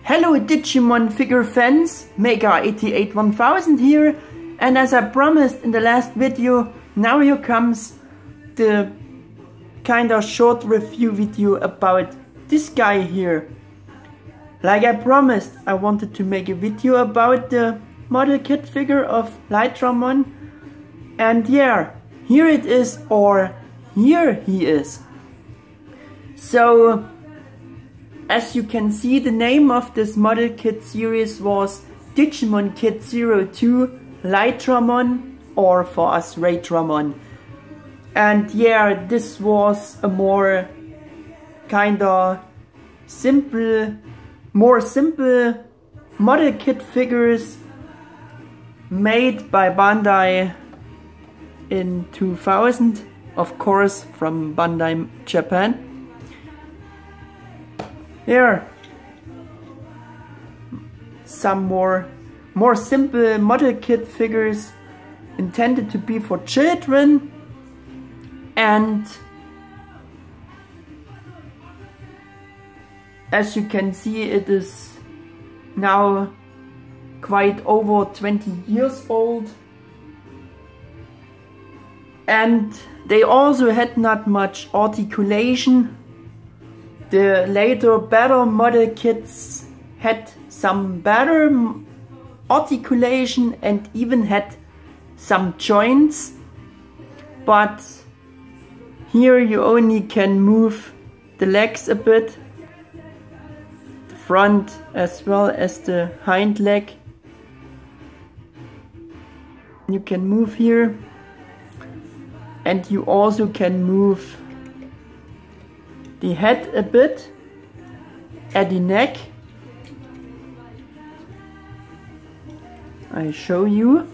Hello Digimon figure fans, Mega881000 here, and as I promised in the last video, now here comes the kinda short review video about this guy here. Like I promised, I wanted to make a video about the model kit figure of Lighdramon, and yeah, here it is, or here he is. So, as you can see, the name of this model kit series was Digimon Kit 02 Lighdramon, or for us Raidramon. And yeah, this was a more kinda simple, more simple model kit figures made by Bandai in 2000, of course from Bandai Japan. Here, some more simple model kit figures intended to be for children, and as you can see, it is now quite over 20 years old, and they also had not much articulation. The later better model kits had some better articulation and even had some joints, but here you only can move the legs a bit, the front as well as the hind leg. You can move here, and you also can move the head a bit at the neck. I show you.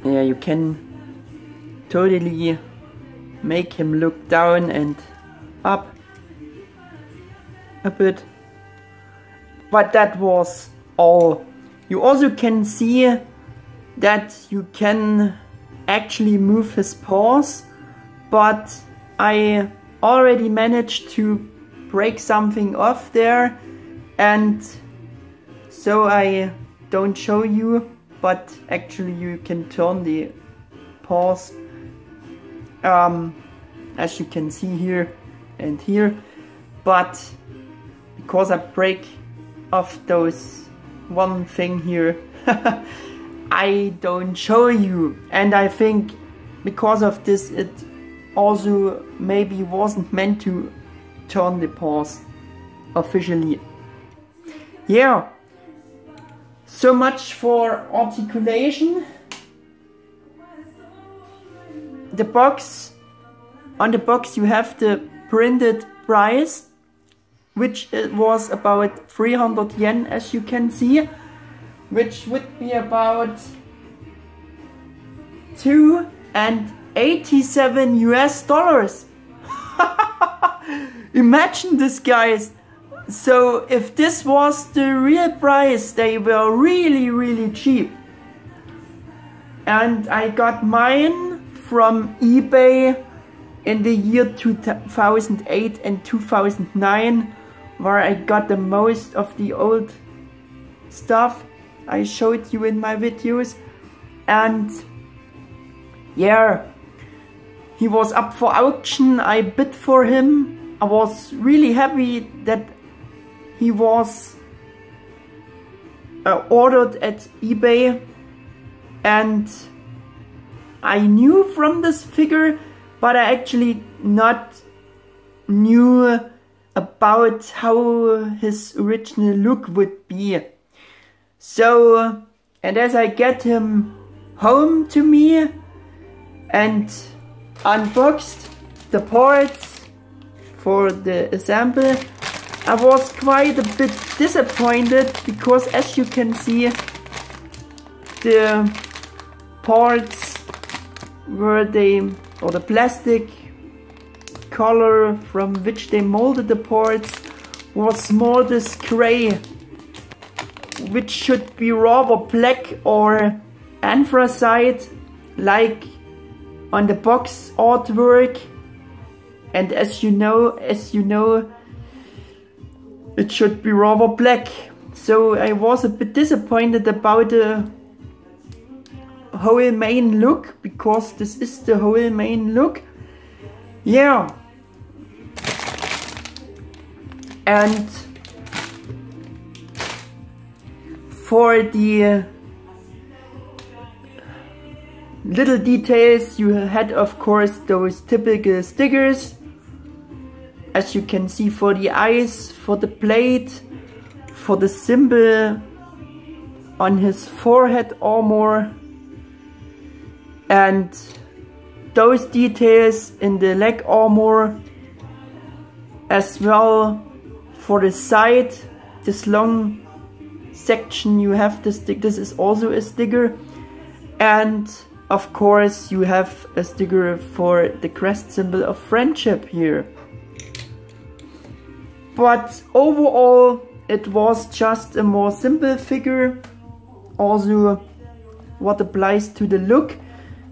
Yeah, you can totally make him look down and up a bit. But that was all. You also can see that you can actually move his paws, but I already managed to break something off there, and so I don't show you, but actually you can turn the paws as you can see here and here, but because I break off those one thing here I don't show you, and I think because of this it also maybe wasn't meant to turn the paws officially. Yeah, so much for articulation. The box, on the box you have the printed price, which it was about 300 yen, as you can see, which would be about $287 US. Imagine this, guys. So if this was the real price, they were really cheap. And I got mine from eBay in the year 2008 and 2009, where I got the most of the old stuff I showed you in my videos. And yeah, he was up for auction. I bid for him. I was really happy that he was ordered at eBay, and I knew from this figure, but I actually not knew about how his original look would be. So, and as I get him home to me and unboxed the parts for the assembly, I was quite a bit disappointed, because as you can see, the parts were or the plastic color from which they molded the parts was more this gray, which should be rather black or anthracite, like on the box artwork, and as you know, it should be rather black. So I was a bit disappointed about the whole main look, because this is the whole main look. Yeah. And for the little details, you had of course those typical stickers, as you can see, for the eyes, for the plate, for the symbol on his forehead armor, and those details in the leg armor, as well for the side, this long section you have the stick, this is also a sticker, and of course you have a sticker for the crest symbol of friendship here. But overall it was just a more simple figure, also what applies to the look.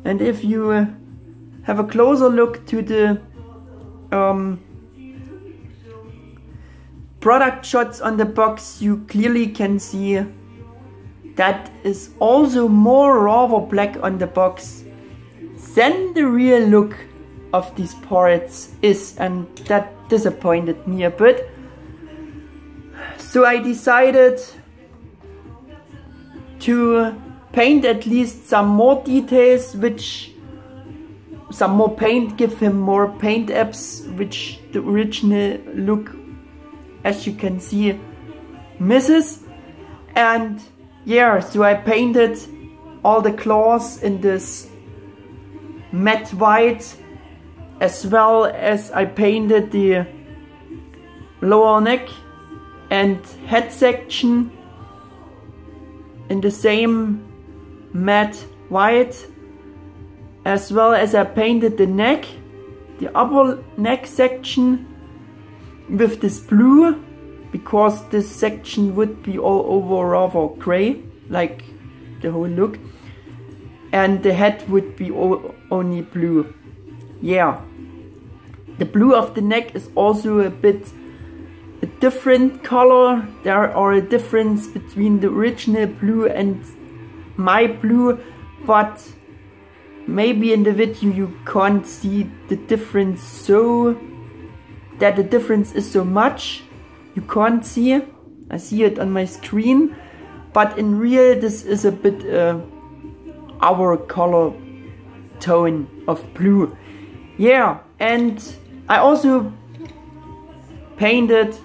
And if you have a closer look to the product shots on the box, you clearly can see that is also more rather black on the box than the real look of these parts is, and that disappointed me a bit. So I decided to paint at least some more details, some more paint, give him more paint apps, which the original look, as you can see, misses. And yeah, so I painted all the claws in this matte white, as well as I painted the lower neck and head section in the same matte white, as well as I painted the neck, the upper neck section, with this blue, because this section would be all over rather grey, like the whole look, and the head would be only blue. Yeah, the blue of the neck is also a bit a different color. There are a difference between the original blue and my blue, but maybe in the video you can't see the difference, so that the difference is so much. You can't see, I see it on my screen, but in real this is a bit our color tone of blue. Yeah, and I also painted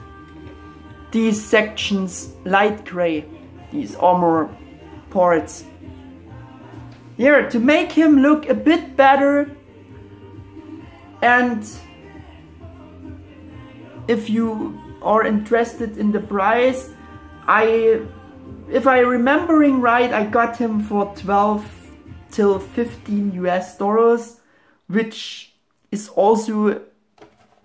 these sections light gray, these armor parts. Yeah, to make him look a bit better. And if you are interested in the price, if I remembering right, I got him for 12 till 15 US dollars, which is also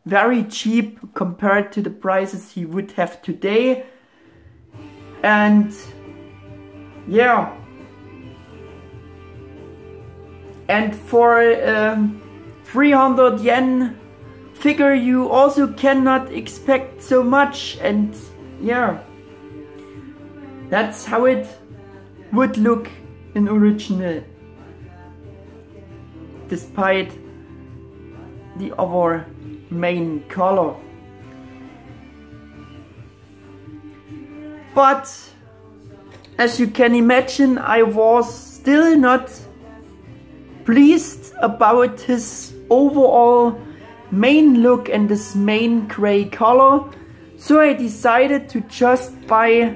very cheap compared to the prices he would have today. And yeah, and for 300 yen figure you also cannot expect so much, and yeah, that's how it would look in original, despite the other main color. But as you can imagine, I was still not pleased about his overall main look and this main gray color, so I decided to just buy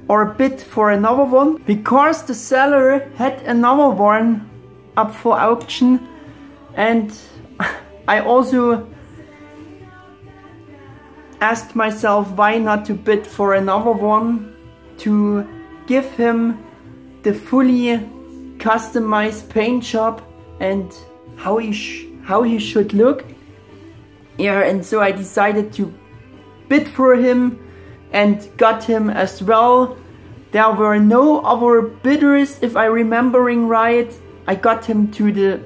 or bid for another one, because the seller had another one up for auction, and I also asked myself why not to bid for another one to give him the fully customized paint job and how he should look. Yeah, and so I decided to bid for him and got him as well. There were no other bidders, if I remembering right. I got him to the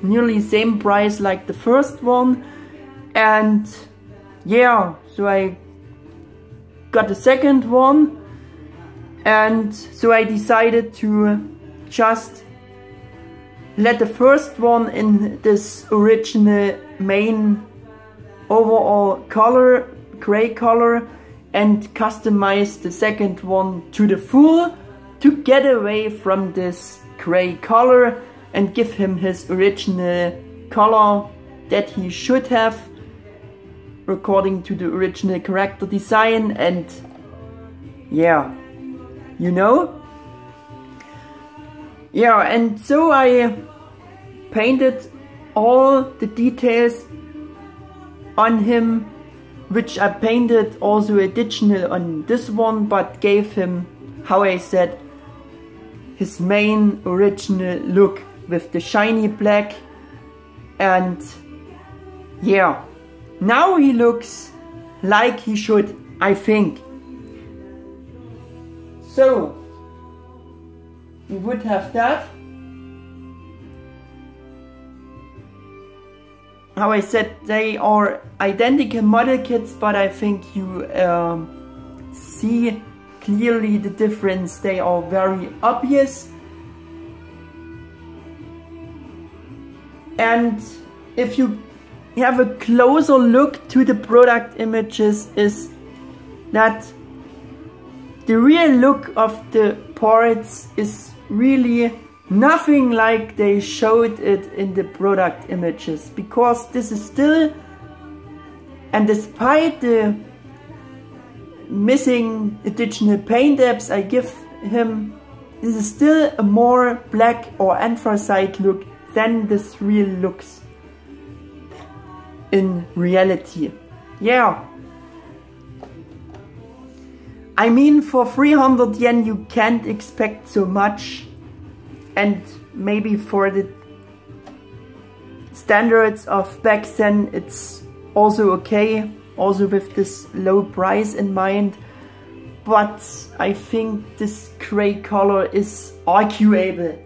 nearly same price like the first one. And yeah, so I got the second one, and so I decided to just let the first one in this original main overall color, gray color, and customize the second one to the full to get away from this gray color and give him his original color that he should have according to the original character design. And yeah, you know. Yeah, and so I painted all the details on him, which I painted also additional on this one, but gave him, how I said, his main original look with the shiny black. And yeah, now he looks like he should, I think. So we would have that. How I said, they are identical model kits, but I think you see clearly the difference. They are very obvious. And if you have a closer look to the product images, is that the real look of the parts is really nothing like they showed it in the product images, because this is still, and despite the missing additional paint apps I give him, this is still a more black or anthracite look than this real looks in reality. Yeah, I mean, for 300 yen you can't expect so much, and maybe for the standards of back then it's also okay, also with this low price in mind. But I think this gray color is arguable.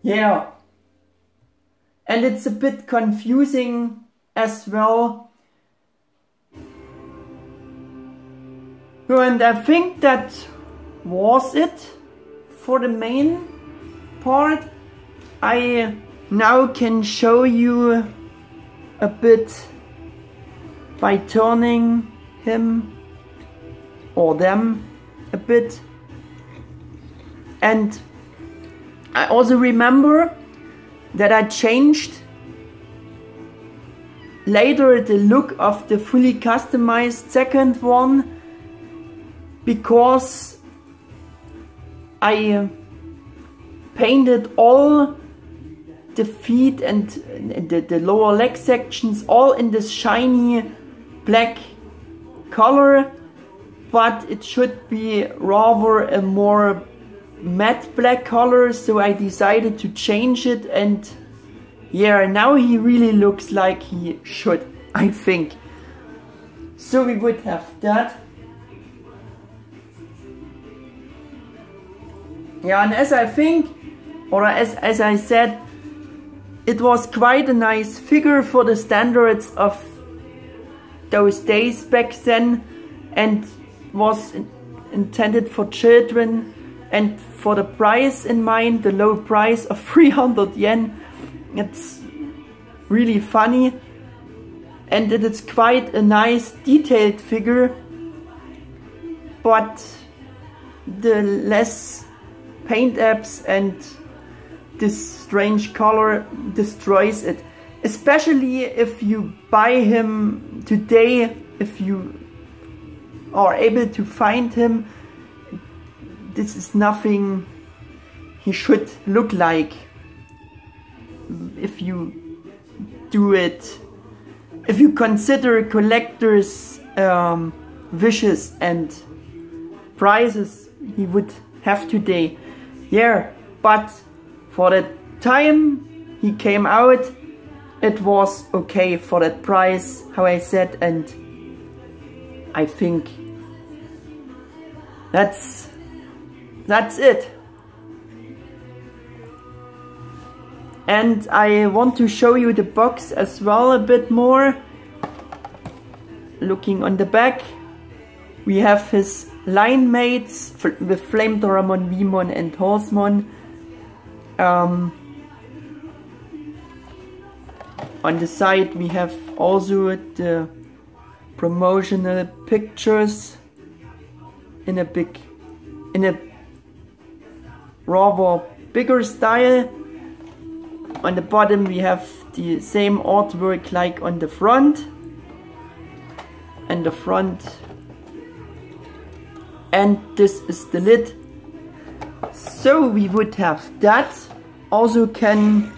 Yeah, and it's a bit confusing as well. And I think that was it for the main part. I now can show you a bit by turning him or them a bit. And I also remember that I changed later the look of the fully customized second one, because I painted all the feet and the lower leg sections all in this shiny black color, but it should be rather a more matte black color, so I decided to change it. And yeah, now he really looks like he should, I think. So we would have that. Yeah, and as I think, or as I said, it was quite a nice figure for the standards of those days back then, and was intended for children, and for the price in mind, the low price of 300 yen, it's really funny, and it is quite a nice detailed figure, but the less paint apps and this strange color destroys it. Especially if you buy him today, if you are able to find him, this is nothing he should look like. If you do it, if you consider collectors' wishes and prices he would have today. Yeah, but for the time he came out, it was okay for that price, how I said, and I think that's it. And I want to show you the box as well a bit more. Looking on the back, we have his line mates with Flamedramon, Vmon and Horsemon. On the side we have also the promotional pictures in a rather bigger style. On the bottom we have the same artwork like on the front. And the front. And this is the lid. So we would have that. Also can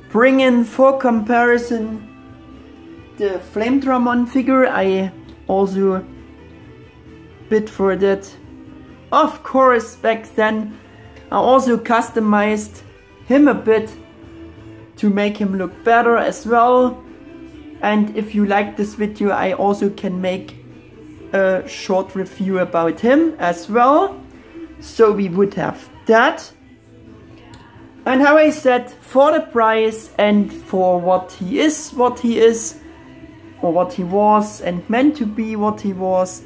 bring in for comparison the Flamedramon figure. I also bid for that. Of course, back then I also customized him a bit to make him look better as well. And if you like this video, I also can make a short review about him as well. So we would have that. And how I said, for the price and for what he is, or what he was and meant to be what he was,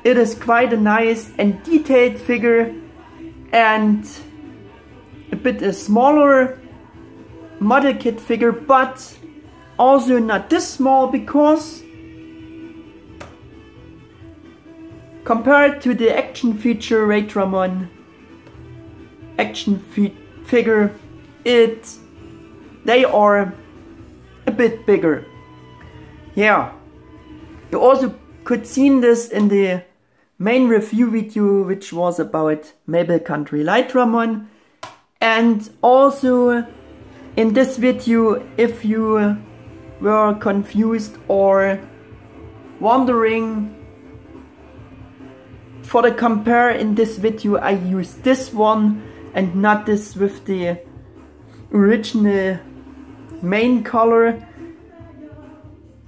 it is quite a nice and detailed figure, and a bit a smaller model kit figure, but also not this small, because compared to the action feature Raidramon action figure, they are a bit bigger. Yeah, you also could see this in the main review video, which was about Maple Country Lighdramon, and also in this video, if you were confused or wondering, for the compare in this video I used this one and not this with the original main color.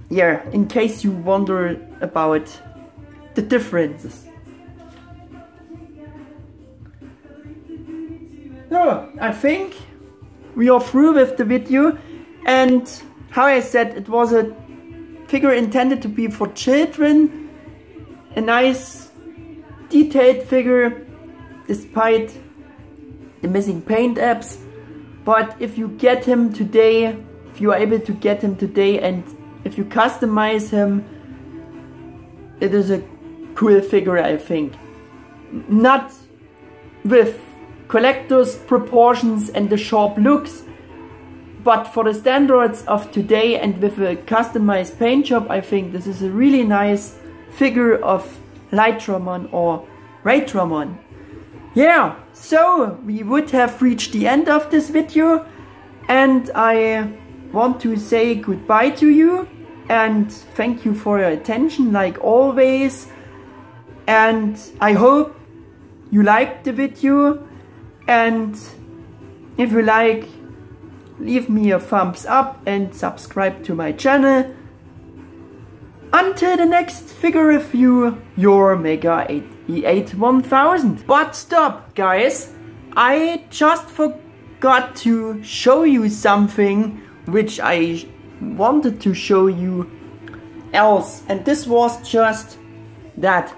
Yeah, in case you wonder about the differences. So, I think we are through with the video, and how I said, it was a figure intended to be for children, a nice detailed figure despite the missing paint apps. But if you get him today, if you are able to get him today, and if you customize him, it is a cool figure, I think. Not with collector's proportions and the sharp looks, but for the standards of today and with a customized paint job, I think this is a really nice figure of Lighdramon or Raidramon. Yeah, so we would have reached the end of this video, and I want to say goodbye to you and thank you for your attention like always, and I hope you liked the video, and if you like, leave me a thumbs up and subscribe to my channel. Until the next figure review, your Mega E8 1000. But stop, guys, I just forgot to show you something which I wanted to show you else, and this was just that.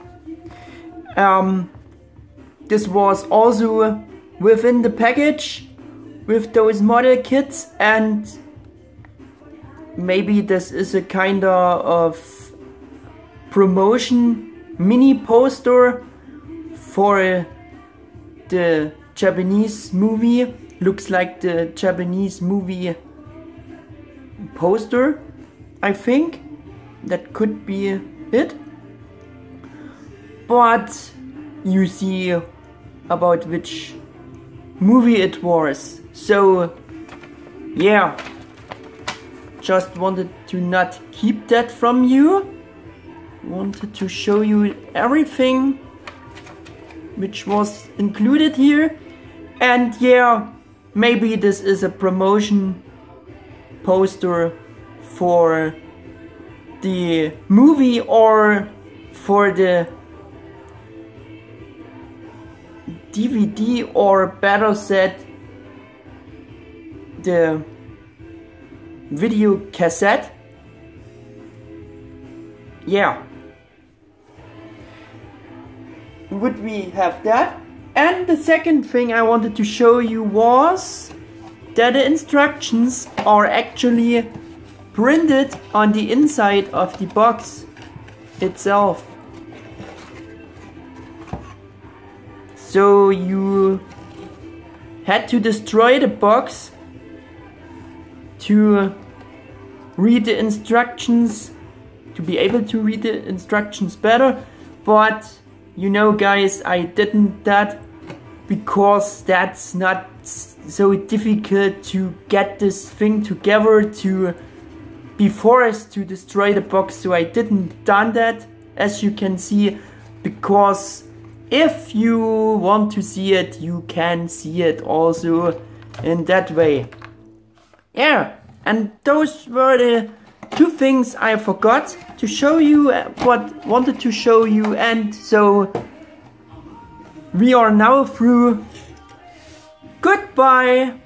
This was also within the package with those model kits, and maybe this is a kind of promotion mini poster for the Japanese movie. Looks like the Japanese movie poster, I think. That could be it. But you see about which movie it was. So yeah, just wanted to not keep that from you. Wanted to show you everything which was included here. And yeah, maybe this is a promotion poster for the movie or for the DVD, or better said, the video cassette. Yeah. Would we have that? And the second thing I wanted to show you was that the instructions are actually printed on the inside of the box itself. So you had to destroy the box to read the instructions, to be able to read the instructions better. But you know guys, I didn't that because that's not so difficult to get this thing together to be forced to destroy the box. So I didn't done that, as you can see, because if you want to see it, you can see it also in that way. Yeah, and those were the two things I forgot to show you, what wanted to show you, and so we are now through. Goodbye!